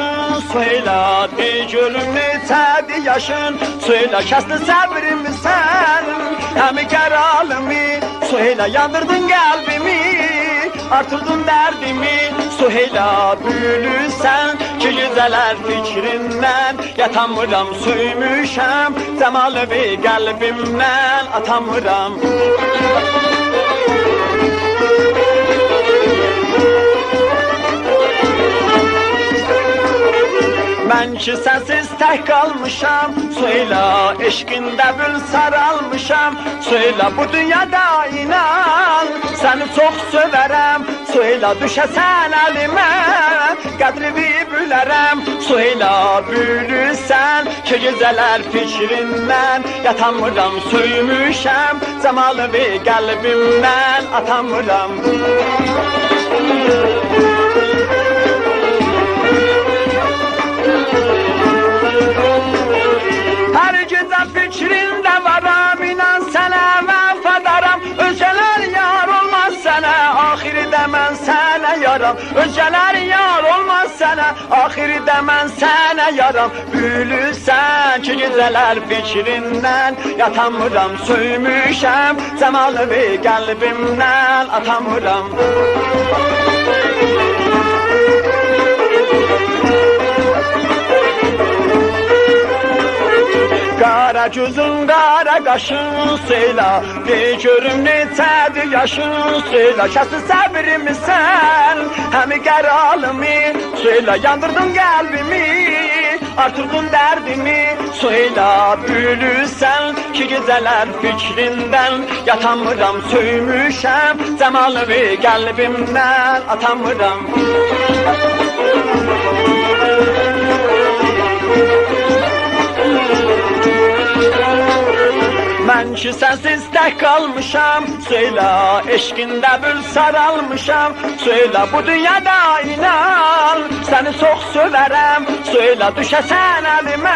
yaşın, söyle de görüm neçədir yaşın, söyle kəsdi səbrim sen, hem keralımı, söyle yandırdın kalbimi, artırdın derdimi, söyle bülüsen ki güzeler fikrinden, yatamıram söymüşem, zemalı ve kalbimden atamıram. Ben ki sensiz tek kalmışam, söyle eşkinde bir saralmışam, söyle bu dünyada inan, seni çok severem, söyle düşesen elime, kadrini bülerem, söyle bülüsen ki güzeler fikrinden, yatamıram söymüşem, zemalı ve kalbimden atamıram. Fikrinde varam, inan sana vəfadaram, özgeler yar olmaz sana, ahirde ben sana yaram, özgeler yar olmaz sana, ahirde ben sana yaram, bülüsen ki güzeler fikrinden, yatamıram söymüşem, zemalı ve kalbimden atamıram. Kara gözün, kara kaşın, söyle de görüm neçədir yaşın, söyle kəsdi səbrimi sen, hem keralımı, söyle yandırdın kalbimi, artırdın derdimi, söyle bülüsen ki güzeler fikrinden, yatamıram söymüşem, zemalı ve kalbimden atamıram. Ben ki sensiz tek kalmışam, söyle eşkinde bir saralmışam, söyle bu dünyada inan, seni çok severem, söyle düşesen elime,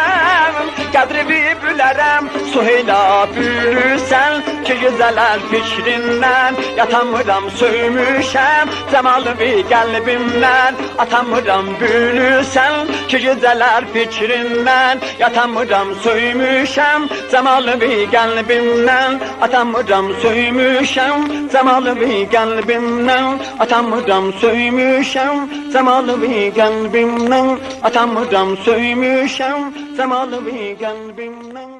kadrini bülerem, söyle bülüsen ki güzeler fikrinden, yatamıram söymüşem, zemalı ve kalbimden atamıram bülüsen ki güzeler fikrinden, yatamıram söymüşem, zemalı ve kalbimden atamıram söymüşem, zemalı ve kalbimden atamıram söymüşem, zemalı ve kalbimden atamıram söymüşem, zemalı ve kalbimden.